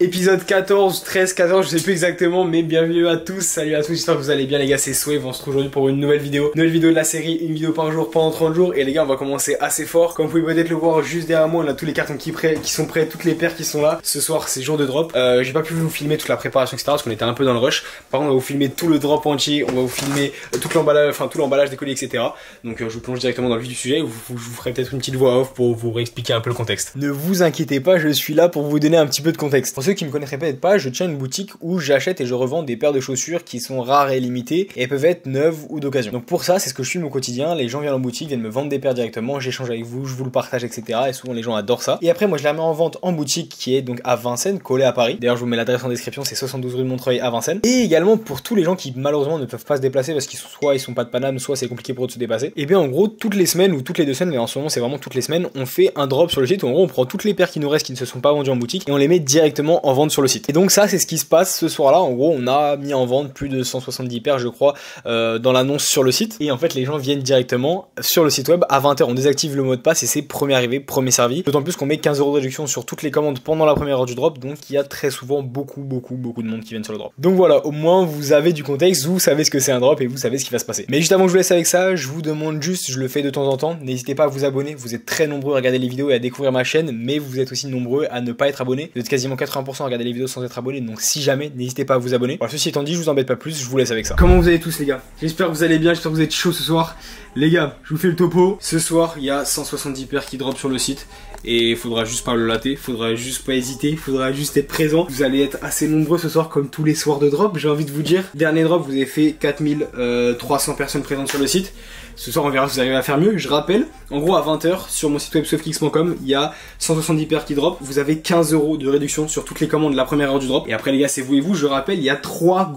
Épisode 14, 13, 14, je sais plus exactement, mais bienvenue à tous, salut à tous, j'espère que vous allez bien les gars, c'est Swave, on se retrouve aujourd'hui pour une nouvelle vidéo de la série, une vidéo par jour pendant 30 jours, et les gars on va commencer assez fort, comme vous pouvez peut-être le voir juste derrière moi, on a tous les cartons qui sont prêts, toutes les paires qui sont là, ce soir c'est jour de drop, j'ai pas pu vous filmer toute la préparation etc, parce qu'on était un peu dans le rush, par contre on va vous filmer tout le drop entier, on va vous filmer tout l'emballage des colis etc, donc je vous plonge directement dans le vif du sujet, je vous ferai peut-être une petite voix off pour vous réexpliquer un peu le contexte. Ne vous inquiétez pas, je suis là pour vous donner un petit peu de contexte. Pour ceux qui me connaîtraient peut-être pas, je tiens une boutique où j'achète et je revends des paires de chaussures qui sont rares et limitées et peuvent être neuves ou d'occasion. Donc pour ça, c'est ce que je filme au quotidien. Les gens viennent en boutique, viennent me vendre des paires directement, j'échange avec vous, je vous le partage, etc. Et souvent les gens adorent ça. Et après, moi je la mets en vente en boutique qui est donc à Vincennes, collée à Paris. D'ailleurs, je vous mets l'adresse en description, c'est 72 rue de Montreuil à Vincennes. Et également pour tous les gens qui malheureusement ne peuvent pas se déplacer parce qu'ils sont pas de Paname, soit c'est compliqué pour eux de se dépasser. Et bien en gros, toutes les semaines ou toutes les 2 semaines, mais en ce moment c'est vraiment toutes les semaines, on fait un drop sur le site où en gros on prend toutes les paires qui nous restent qui ne se sont pas vendues en boutique et on les met directement en vente sur le site. Et donc ça c'est ce qui se passe ce soir-là. En gros, on a mis en vente plus de 170 paires, je crois, dans l'annonce sur le site. Et en fait, les gens viennent directement sur le site web à 20 h. On désactive le mot de passe et c'est premier arrivé, premier servi. D'autant plus qu'on met 15 € de réduction sur toutes les commandes pendant la première heure du drop. Donc, il y a très souvent beaucoup de monde qui viennent sur le drop. Donc voilà, au moins, vous avez du contexte, vous savez ce que c'est un drop et vous savez ce qui va se passer. Mais juste avant que je vous laisse avec ça, je vous demande juste, je le fais de temps en temps, n'hésitez pas à vous abonner. Vous êtes très nombreux à regarder les vidéos et à découvrir ma chaîne, mais vous êtes aussi nombreux à ne pas être abonnés. Vous êtes quasiment 80% à regarder les vidéos sans être abonnés. Donc si jamais, n'hésitez pas à vous abonner. Voilà, ceci étant dit, je vous embête pas plus, je vous laisse avec ça. Comment vous allez tous les gars? J'espère que vous allez bien, j'espère que vous êtes chauds ce soir. Les gars, je vous fais le topo. Ce soir, il y a 170 paires qui drop sur le site. Et il faudra juste pas le latter, faudra juste pas hésiter, il faudra juste être présent. Vous allez être assez nombreux ce soir comme tous les soirs de drop, j'ai envie de vous dire. Dernier drop, vous avez fait 4300 personnes présentes sur le site. Ce soir on verra si vous arrivez à faire mieux. Je rappelle, en gros à 20 h sur mon site web swavekicks.com, il y a 170 paires qui drop. Vous avez 15 € de réduction sur toutes les commandes de la première heure du drop. Et après les gars, c'est vous et vous, je rappelle, il y a 3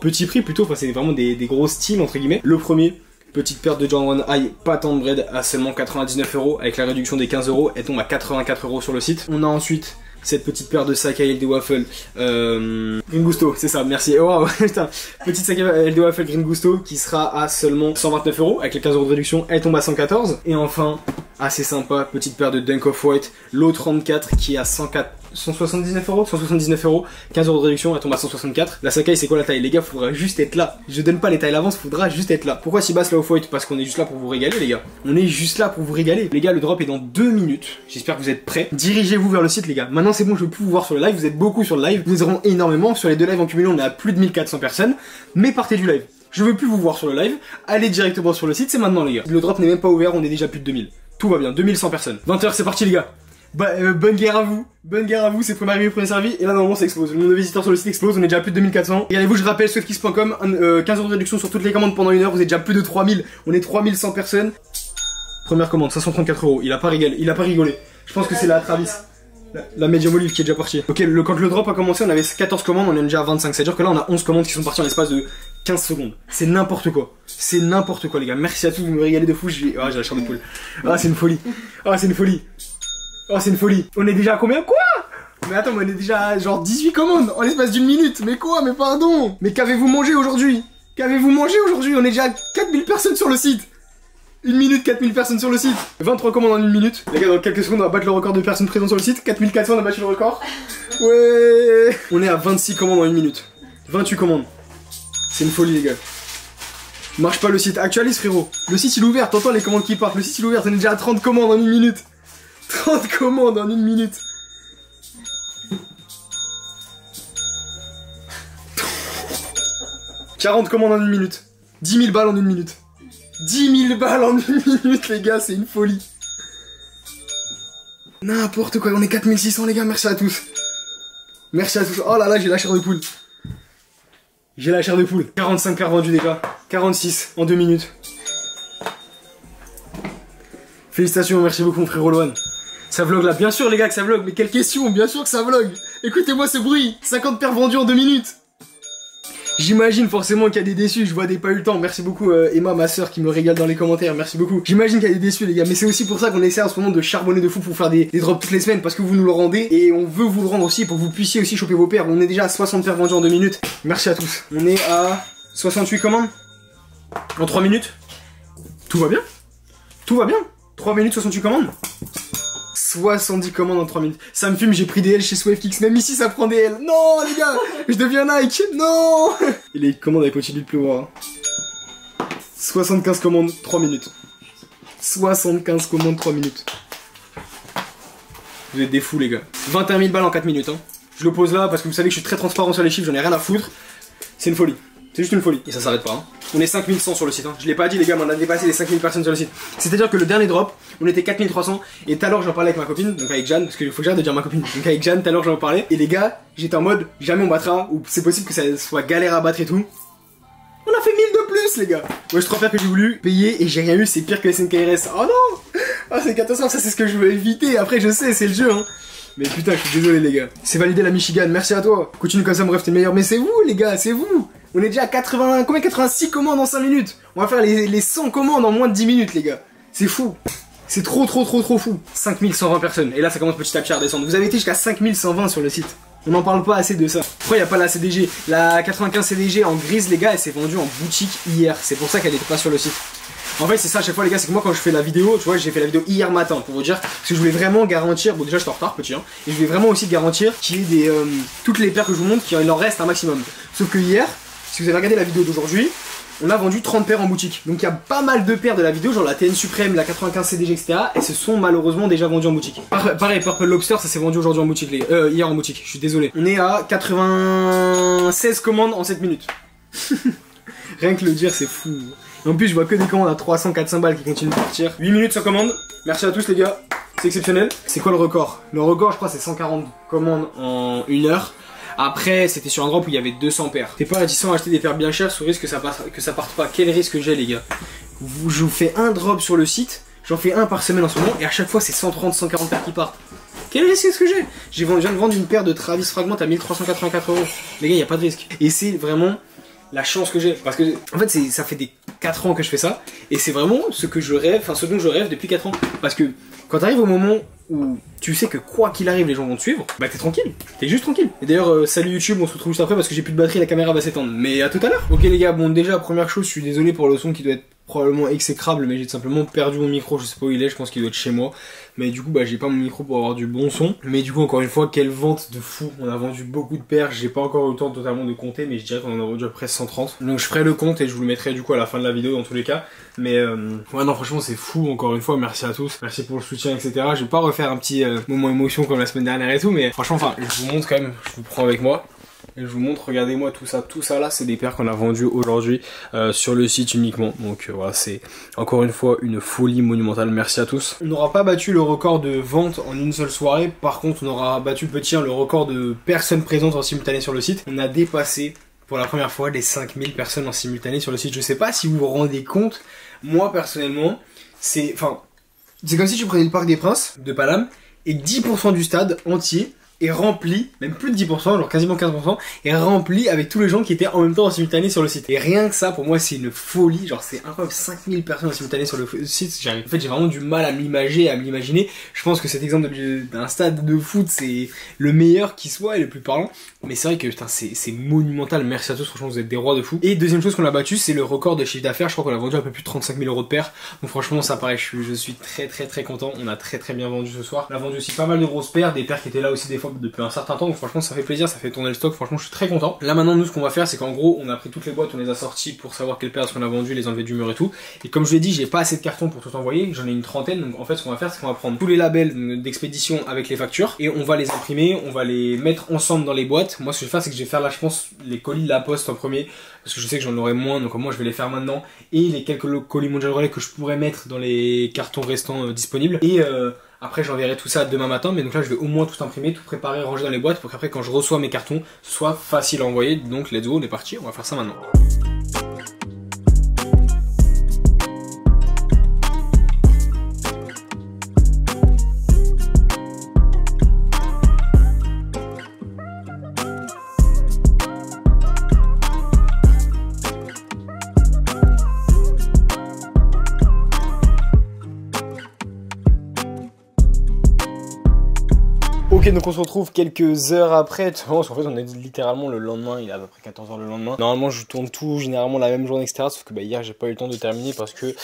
petits prix plutôt, enfin c'est vraiment des gros styles entre guillemets. Le premier, petite paire de Jordan 1 High patent bread à seulement 99 € avec la réduction des 15 €, elle tombe à 84 € sur le site. On a ensuite cette petite paire de sacs à LD Waffle Green Gusto, c'est ça, merci. Oh, putain, petite sac à LD Waffle Green Gusto qui sera à seulement 129 € avec les 15 € de réduction, elle tombe à 114. Et enfin, assez sympa, petite paire de Dunk Off-White Low 34 qui est à 179 €, 15 € de réduction, elle tombe à 164. La Sakai, c'est quoi la taille? Les gars, faudra juste être là. Je donne pas les tailles d'avance, faudra juste être là. Pourquoi si basse la Off-White? Parce qu'on est juste là pour vous régaler, les gars. On est juste là pour vous régaler. Les gars, le drop est dans 2 minutes. J'espère que vous êtes prêts. Dirigez-vous vers le site, les gars. Maintenant, c'est bon, je veux plus vous voir sur le live. Vous êtes beaucoup sur le live. Nous aurons énormément. Sur les 2 lives en cumulé, on est à plus de 1400 personnes. Mais partez du live. Je veux plus vous voir sur le live. Allez directement sur le site, c'est maintenant, les gars. Le drop n'est même pas ouvert, on est déjà plus de 2000. Tout va bien, 2100 personnes. 20 h, c'est parti, les gars. Bonne guerre à vous, c'est premier arrivé, premier servi, et là normalement ça explose, le nombre de visiteurs sur le site explose, on est déjà à plus de 2400, regardez-vous, je rappelle, swavekicks.com, 15 € de réduction sur toutes les commandes pendant 1 heure, vous êtes déjà plus de 3000, on est 3100 personnes, première commande, 534 €, il a pas rigolé, je pense que c'est la Travis, la Medium Olive qui est déjà partie. Ok, quand le drop a commencé, on avait 14 commandes, on est déjà à 25, c'est à dire que là on a 11 commandes qui sont parties en l'espace de 15 secondes, c'est n'importe quoi, les gars, merci à tous, vous me régalez de fou, j'ai la chair de poule, c'est une folie, c'est une folie. On est déjà à combien? Quoi? Mais attends, mais on est déjà à genre 18 commandes en l'espace d'une minute. Mais quoi? Mais pardon. Mais qu'avez-vous mangé aujourd'hui? On est déjà à 4000 personnes sur le site. 1 minute, 4000 personnes sur le site. 23 commandes en 1 minute. Les gars, dans quelques secondes, on va battre le record de personnes présentes sur le site. 4400, on a battu le record. Ouais. On est à 26 commandes en 1 minute. 28 commandes. C'est une folie, les gars. Marche pas le site. Actualise, frérot. Le site, il est ouvert. T'entends les commandes qui partent. Le site, il est ouvert. On est déjà à 30 commandes en 1 minute. 30 commandes en 1 minute. « 40 commandes en 1 minute. 10 000 balles en 1 minute. 10 000 balles en 1 minute, les gars, c'est une folie. N'importe quoi, on est 4600, les gars, merci à tous. Merci à tous. Oh là là, j'ai la chair de poule. 45 paires vendues, les gars. 46 en 2 minutes. Félicitations, merci beaucoup, mon frère Loan. Ça vlog là, bien sûr les gars que ça vlog, mais quelle question, bien sûr que ça vlog. Écoutez-moi ce bruit, 50 paires vendues en 2 minutes. J'imagine forcément qu'il y a des déçus, je vois des pas eu le temps. Merci beaucoup Emma, ma soeur qui me régale dans les commentaires, merci beaucoup. J'imagine qu'il y a des déçus les gars, mais c'est aussi pour ça qu'on essaie en ce moment de charbonner de fou pour faire des drops toutes les semaines, parce que vous nous le rendez, et on veut vous le rendre aussi pour que vous puissiez aussi choper vos paires. On est déjà à 60 paires vendues en 2 minutes. Merci à tous. On est à 68 commandes en 3 minutes. Tout va bien. 3 minutes, 68 commandes. 70 commandes en 3 minutes. Ça me fume, j'ai pris des L chez SwiftKicks. Même ici, ça prend des L. Non, les gars, je deviens Nike. Non. Et les commandes, elles continuent de pleuvoir. 75 commandes, 3 minutes. 75 commandes, 3 minutes. Vous êtes des fous, les gars. 21 000 balles en 4 minutes. Hein. Je le pose là parce que vous savez que je suis très transparent sur les chiffres, j'en ai rien à foutre. C'est une folie. C'est juste une folie. Et ça s'arrête pas. Hein. On est 5100 sur le site. Hein. Je l'ai pas dit, les gars, mais on a dépassé les 5000 personnes sur le site. C'est-à-dire que le dernier drop, on était 4300. Et tout à l'heure, j'en parlais avec ma copine, donc avec Jeanne, parce qu'il faut que j'arrête de dire ma copine. Donc avec Jeanne, tout à l'heure, j'en parlais. Et les gars, j'étais en mode, jamais on battra, ou c'est possible que ça soit galère à battre et tout. On a fait 1000 de plus, les gars. Ouais, je te rappelle que j'ai voulu payer et j'ai rien eu, c'est pire que SNKRS. Oh non. Ah, c'est catastrophe, ça c'est ce que je veux éviter. Après, je sais, c'est le jeu, hein. Mais putain, je suis désolé, les gars. C'est validé la Michigan, merci à toi. Continue comme ça, mon rêve, t'es le meilleur. Mais c'est vous, les gars, c'est vous. On est déjà à 86 commandes en 5 minutes. On va faire les 100 commandes en moins de 10 minutes, les gars. C'est fou. C'est trop fou. 5120 personnes. Et là, ça commence petit à petit à redescendre. Vous avez été jusqu'à 5120 sur le site. On n'en parle pas assez de ça. Pourquoi il n'y a pas la CDG? La 95 CDG en grise, les gars, elle s'est vendue en boutique hier. C'est pour ça qu'elle n'était pas sur le site. En fait, c'est ça à chaque fois, les gars, c'est que moi, quand je fais la vidéo, tu vois, j'ai fait la vidéo hier matin pour vous dire, parce que je voulais vraiment garantir, bon, déjà, je suis en retard, petit, hein, et je voulais vraiment aussi garantir qu'il y ait des, toutes les paires que je vous montre, qu'il en reste un maximum. Sauf que hier, si vous avez regardé la vidéo d'aujourd'hui, on a vendu 30 paires en boutique. Donc il y a pas mal de paires de la vidéo, genre la TN Supreme, la 95 CDG, etc. Et se sont malheureusement déjà vendues en boutique. Pareil, Purple Lobster, ça s'est vendu aujourd'hui en boutique, hier en boutique, je suis désolé. On est à 96 commandes en 7 minutes. Rien que le dire, c'est fou. Et en plus, je vois que des commandes à 300, 400 balles qui continuent de partir. 8 minutes sur commande. Merci à tous, les gars. C'est exceptionnel. C'est quoi le record? Le record, je crois, c'est 140 commandes en 1 heure. Après, c'était sur un drop où il y avait 200 paires. T'es pas réticent à acheter des paires bien chères sous risque que ça parte pas. Quel risque j'ai, les gars? Je vous fais un drop sur le site. J'en fais un par semaine en ce moment. Et à chaque fois, c'est 130, 140 paires qui partent. Quel risque est-ce que j'ai? Je viens de vendre une paire de Travis Fragment à 1384 €. Les gars, il n'y a pas de risque. Et c'est vraiment la chance que j'ai, parce que en fait ça fait des 4 ans que je fais ça, et c'est vraiment ce que je rêve, enfin ce dont je rêve depuis 4 ans, parce que quand t'arrives au moment où tu sais que quoi qu'il arrive les gens vont te suivre, bah t'es tranquille, t'es juste tranquille. Et d'ailleurs salut YouTube, on se retrouve juste après parce que j'ai plus de batterie, la caméra va s'étendre, mais à tout à l'heure. Ok les gars, bon déjà première chose, je suis désolé pour le son qui doit être probablement exécrable, mais j'ai tout simplement perdu mon micro, je sais pas où il est, je pense qu'il doit être chez moi. Mais du coup bah j'ai pas mon micro pour avoir du bon son. Mais du coup encore une fois, quelle vente de fou. On a vendu beaucoup de paires, j'ai pas encore eu le temps totalement de compter, mais je dirais qu'on en a vendu à peu près 130. Donc je ferai le compte et je vous le mettrai du coup à la fin de la vidéo dans tous les cas. Mais ouais non franchement c'est fou, encore une fois merci à tous, merci pour le soutien etc. Je vais pas refaire un petit moment émotion comme la semaine dernière et tout, mais franchement enfin je vous montre quand même, je vous prends avec moi. Et je vous montre, regardez-moi tout ça là, c'est des paires qu'on a vendues aujourd'hui sur le site uniquement. Donc voilà, c'est encore une fois une folie monumentale, merci à tous. On n'aura pas battu le record de vente en une seule soirée, par contre on aura battu petit le record de personnes présentes en simultané sur le site. On a dépassé pour la première fois les 5000 personnes en simultané sur le site. Je sais pas si vous vous rendez compte, moi personnellement, c'est comme si tu prenais le Parc des Princes de Paname et 10% du stade entier est rempli, même plus de 10%, genre quasiment 15%, est rempli avec tous les gens qui étaient en même temps en simultané sur le site. Et rien que ça, pour moi, c'est une folie, genre c'est incroyable, 5000 personnes en simultané sur le site, en fait j'ai vraiment du mal à m'imaginer, je pense que cet exemple d'un stade de foot, c'est le meilleur qui soit et le plus parlant, mais c'est vrai que putain, c'est monumental, merci à tous, franchement vous êtes des rois de fou. Et deuxième chose qu'on a battu, c'est le record de chiffre d'affaires, je crois qu'on a vendu un peu plus de 35 000 € de paire, donc franchement ça paraît, je suis très content, on a très bien vendu ce soir. On a vendu aussi pas mal de grosses paires, des paires qui étaient là aussi des fois depuis un certain temps, donc franchement ça fait plaisir, ça fait tourner le stock, franchement je suis très content. Là maintenant nous ce qu'on va faire c'est qu'en gros on a pris toutes les boîtes, on les a sorties pour savoir quelles paires qu'on a vendues, les enlever du mur et tout, et comme je l'ai dit j'ai pas assez de cartons pour tout envoyer, j'en ai une trentaine, donc en fait ce qu'on va faire c'est qu'on va prendre tous les labels d'expédition avec les factures, et on va les imprimer, on va les mettre ensemble dans les boîtes. Moi ce que je vais faire c'est que je vais faire là je pense les colis de la poste en premier, parce que je sais que j'en aurai moins, donc moi je vais les faire maintenant, et les quelques colis Mondial Relay que je pourrais mettre dans les cartons restants disponibles, et après j'enverrai tout ça demain matin, mais donc là je vais au moins tout imprimer, tout préparer, ranger dans les boîtes pour qu'après quand je reçois mes cartons, ce soit facile à envoyer. Donc let's go, on est parti, on va faire ça maintenant. Ok Ok, donc on se retrouve quelques heures après. En fait, on est littéralement le lendemain. Il est à peu près 14 h le lendemain. Normalement, je tourne tout généralement la même journée, etc. Sauf que hier, j'ai pas eu le temps de terminer parce que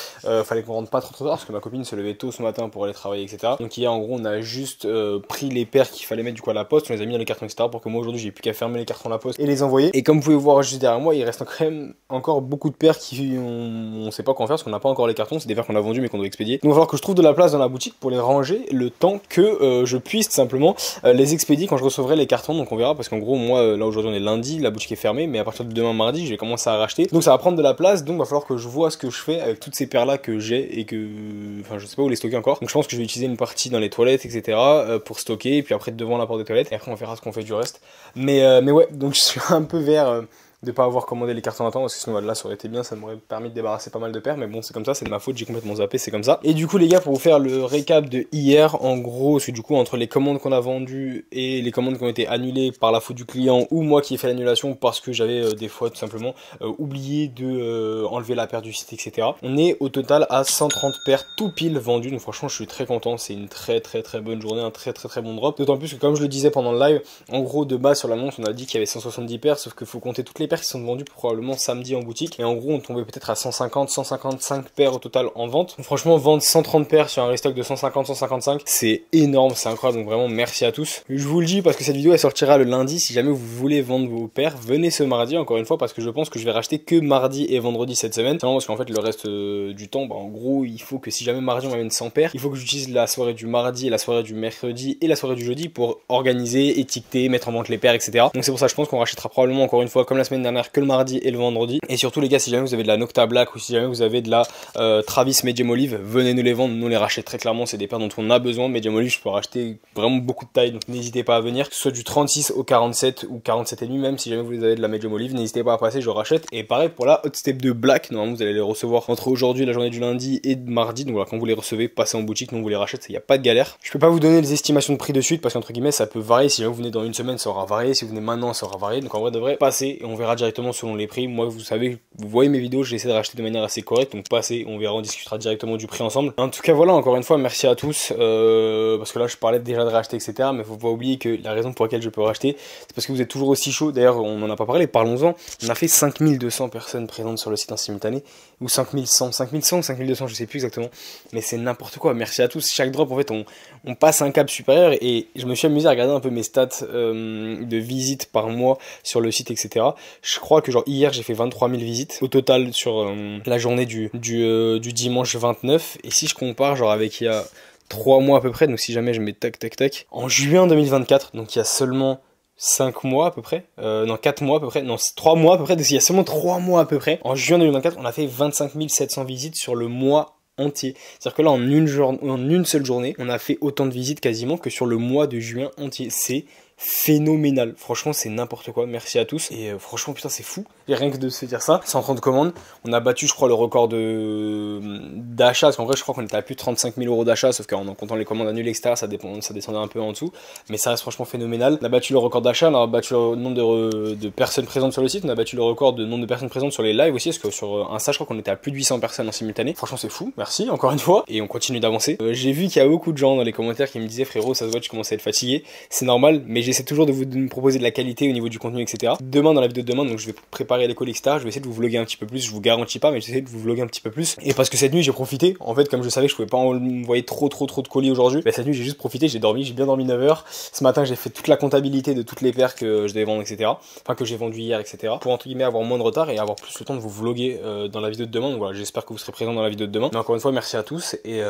fallait qu'on rentre pas trop tard. Parce que ma copine se levait tôt ce matin pour aller travailler, etc. Donc hier, en gros, on a juste pris les paires qu'il fallait mettre du coup à la poste. On les a mis dans les cartons, etc. Pour que moi aujourd'hui, j'ai plus qu'à fermer les cartons à la poste et les envoyer. Et comme vous pouvez voir juste derrière moi, il reste quand même encore beaucoup de paires qui on sait pas quoi en faire parce qu'on n'a pas encore les cartons. C'est des paires qu'on a vendues mais qu'on doit expédier. Donc il va falloir que je trouve de la place dans la boutique pour les ranger le temps que je puisse simplement les expédier quand je recevrai les cartons. Donc on verra parce qu'en gros moi là aujourd'hui on est lundi, la boutique est fermée, mais à partir de demain mardi je vais commencer à racheter. Donc ça va prendre de la place, donc il va falloir que je vois ce que je fais avec toutes ces paires là que j'ai et que enfin je sais pas où les stocker encore. Donc je pense que je vais utiliser une partie dans les toilettes, etc. Pour stocker, et puis après devant la porte des toilettes, et après on verra ce qu'on fait du reste. Mais ouais, donc je suis un peu vers de pas avoir commandé les cartons à temps parce que sinon là ça aurait été bien, ça m'aurait permis de débarrasser pas mal de paires, mais bon c'est comme ça, c'est de ma faute, j'ai complètement zappé, c'est comme ça. Et du coup les gars, pour vous faire le récap de hier, en gros c'est du coup entre les commandes qu'on a vendues et les commandes qui ont été annulées par la faute du client ou moi qui ai fait l'annulation parce que j'avais des fois tout simplement oublié de enlever la paire du site, etc. On est au total à 130 paires tout pile vendues, donc franchement je suis très content, c'est une très bonne journée, un très bon drop, d'autant plus que comme je le disais pendant le live, en gros de base sur l'annonce on a dit qu'il y avait 170 paires, sauf qu'il faut compter toutes les paires qui sont vendues probablement samedi en boutique, et en gros on tombait peut-être à 155 paires au total en vente. Donc, franchement vendre 130 paires sur un restock de 155 c'est énorme, c'est incroyable, donc vraiment merci à tous. Je vous le dis parce que cette vidéo elle sortira le lundi, si jamais vous voulez vendre vos paires venez ce mardi encore une fois, parce que je pense que je vais racheter que mardi et vendredi cette semaine, c'est parce qu'en fait le reste du temps en gros il faut que si jamais mardi on m'amène 100 paires, il faut que j'utilise la soirée du mardi et la soirée du mercredi et la soirée du jeudi pour organiser, étiqueter, mettre en vente les paires, etc. Donc c'est pour ça je pense qu'on rachètera probablement encore une fois comme la semaine dernière que le mardi et le vendredi. Et surtout les gars, si jamais vous avez de la Nocta Black ou si jamais vous avez de la Travis Medium Olive, venez nous les vendre, nous les racheter très clairement, c'est des paires dont on a besoin. Medium Olive je peux racheter vraiment beaucoup de taille, donc n'hésitez pas à venir, que ce soit du 36 au 47 ou 47,5, même si jamais vous avez de la Medium Olive, n'hésitez pas à passer, je rachète. Et pareil pour la Hot Step de Black, normalement vous allez les recevoir entre aujourd'hui, la journée du lundi et de mardi, donc voilà, quand vous les recevez, passez en boutique, nous on vous les rachète, il n'y a pas de galère. Je peux pas vous donner les estimations de prix de suite parce qu'entre guillemets ça peut varier, si jamais vous venez dans une semaine ça aura varié, si vous venez maintenant ça aura varié, donc en vrai de vrai, passez et on verra directement selon les prix. Moi vous savez, vous voyez mes vidéos, j'essaie de racheter de manière assez correcte, donc passez, on verra, on discutera directement du prix ensemble. En tout cas voilà, encore une fois merci à tous, parce que là je parlais déjà de racheter, etc. mais faut pas oublier que la raison pour laquelle je peux racheter, c'est parce que vous êtes toujours aussi chaud. D'ailleurs on en a pas parlé, parlons-en. On a fait 5200 personnes présentes sur le site en simultané, ou 5100 ou 5200, je sais plus exactement, mais c'est n'importe quoi. Merci à tous. Chaque drop en fait on passe un cap supérieur, et je me suis amusé à regarder un peu mes stats de visites par mois sur le site, etc. Je crois que genre hier j'ai fait 23 000 visites au total sur la journée du dimanche 29, et si je compare genre avec il y a 3 mois à peu près, donc si jamais je mets tac en juin 2024, donc il y a seulement 5 mois à peu près, non 4 mois à peu près, non 3 mois à peu près, donc il y a seulement 3 mois à peu près, en juin 2024 on a fait 25 700 visites sur le mois entier. C'est-à-dire que là en une seule journée on a fait autant de visites quasiment que sur le mois de juin entier. C'est phénoménal, franchement c'est n'importe quoi, merci à tous. Et franchement putain c'est fou, et rien que de se dire ça, 130 commandes, on a battu je crois le record d'achat, parce qu'en vrai je crois qu'on était à plus de 35 000 € d'achat, sauf qu'en comptant les commandes annulées etc ça descendait un peu en dessous, mais ça reste franchement phénoménal. On a battu le record d'achat, on a battu le nombre de personnes présentes sur le site, on a battu le record de nombre de personnes présentes sur les lives aussi, parce que sur Insta je crois qu'on était à plus de 800 personnes en simultané. Franchement c'est fou, merci encore une fois, et on continue d'avancer. J'ai vu qu'il y a beaucoup de gens dans les commentaires qui me disaient frérot ça se voit tu commences à être fatigué, c'est normal, mais j'essaie toujours de me proposer de la qualité au niveau du contenu, etc. Demain, dans la vidéo de demain, donc je vais préparer les colis, etc. Je vais essayer de vous vlogger un petit peu plus, je vous garantis pas, mais j'essaie de vous vlogger un petit peu plus. Et parce que cette nuit, j'ai profité, en fait, comme je savais que je pouvais pas envoyer trop de colis aujourd'hui, bah, cette nuit, j'ai juste profité, j'ai bien dormi 9 heures. Ce matin, j'ai fait toute la comptabilité de toutes les paires que je devais vendre, etc. Enfin, que j'ai vendu hier, etc. Pour entre guillemets avoir moins de retard et avoir plus le temps de vous vlogger dans la vidéo de demain. Donc voilà, j'espère que vous serez présents dans la vidéo de demain. Mais encore une fois, merci à tous, et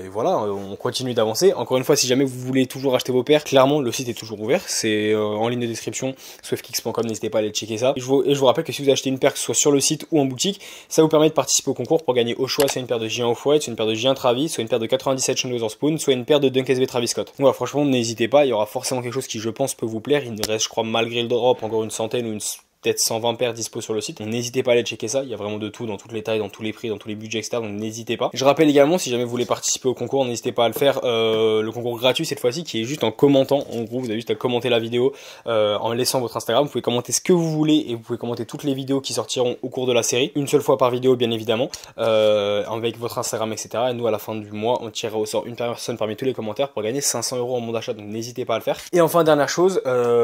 voilà, on continue d'avancer. Encore une fois, si jamais vous voulez toujours acheter vos paires, clairement, le site est toujours ouvert. C'est en ligne de description, swiftkiks.com, n'hésitez pas à aller checker ça. Et je vous rappelle que si vous achetez une paire, que ce soit sur le site ou en boutique, ça vous permet de participer au concours pour gagner au choix soit une paire de J1 Off-White, soit une paire de J1 Travis, soit une paire de 97 Sean Wotherspoon, soit une paire de Dunk SB Travis Scott. Voilà, franchement, n'hésitez pas, il y aura forcément quelque chose qui, je pense, peut vous plaire. Il ne reste, je crois, malgré le drop, encore une centaine ou une peut-être 120 paires dispo sur le site. Donc n'hésitez pas à aller checker ça, il y a vraiment de tout, dans toutes les tailles, dans tous les prix, dans tous les budgets, etc. Donc n'hésitez pas. Je rappelle également, si jamais vous voulez participer au concours, n'hésitez pas à le faire. Le concours gratuit cette fois-ci, qui est juste en commentant. En gros, vous avez juste à commenter la vidéo en laissant votre Instagram. Vous pouvez commenter ce que vous voulez et vous pouvez commenter toutes les vidéos qui sortiront au cours de la série. Une seule fois par vidéo, bien évidemment, avec votre Instagram, etc. Et nous, à la fin du mois, on tirera au sort une personne parmi tous les commentaires pour gagner 500 € en bon d'achat. Donc n'hésitez pas à le faire. Et enfin, dernière chose,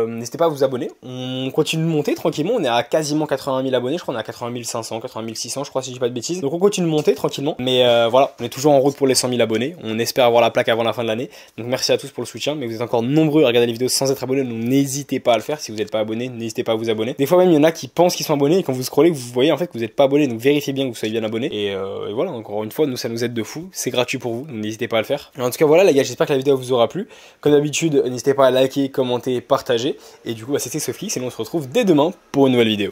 n'hésitez pas à vous abonner. On continue de monter tranquillement. On est à quasiment 80 000 abonnés. Je crois qu'on est à 80 500, 80 600, je crois, si je dis pas de bêtises. Donc on continue de monter tranquillement. Mais voilà, on est toujours en route pour les 100 000 abonnés. On espère avoir la plaque avant la fin de l'année. Donc merci à tous pour le soutien. Mais vous êtes encore nombreux à regarder les vidéos sans être abonnés. Donc n'hésitez pas à le faire. Si vous n'êtes pas abonné, n'hésitez pas à vous abonner. Des fois même, il y en a qui pensent qu'ils sont abonnés et quand vous scrollez, vous voyez en fait que vous n'êtes pas abonné. Donc vérifiez bien que vous soyez bien abonné. Et voilà, encore une fois, nous ça nous aide de fou. C'est gratuit pour vous. Donc n'hésitez pas à le faire. En tout cas, voilà les gars, j'espère que la vidéo vous aura plu. Comme d'habitude, n'hésitez pas à liker, commenter, partager. Et du coup, c'était Soflix et nous on se retrouve dès demain pour une nouvelle vidéo.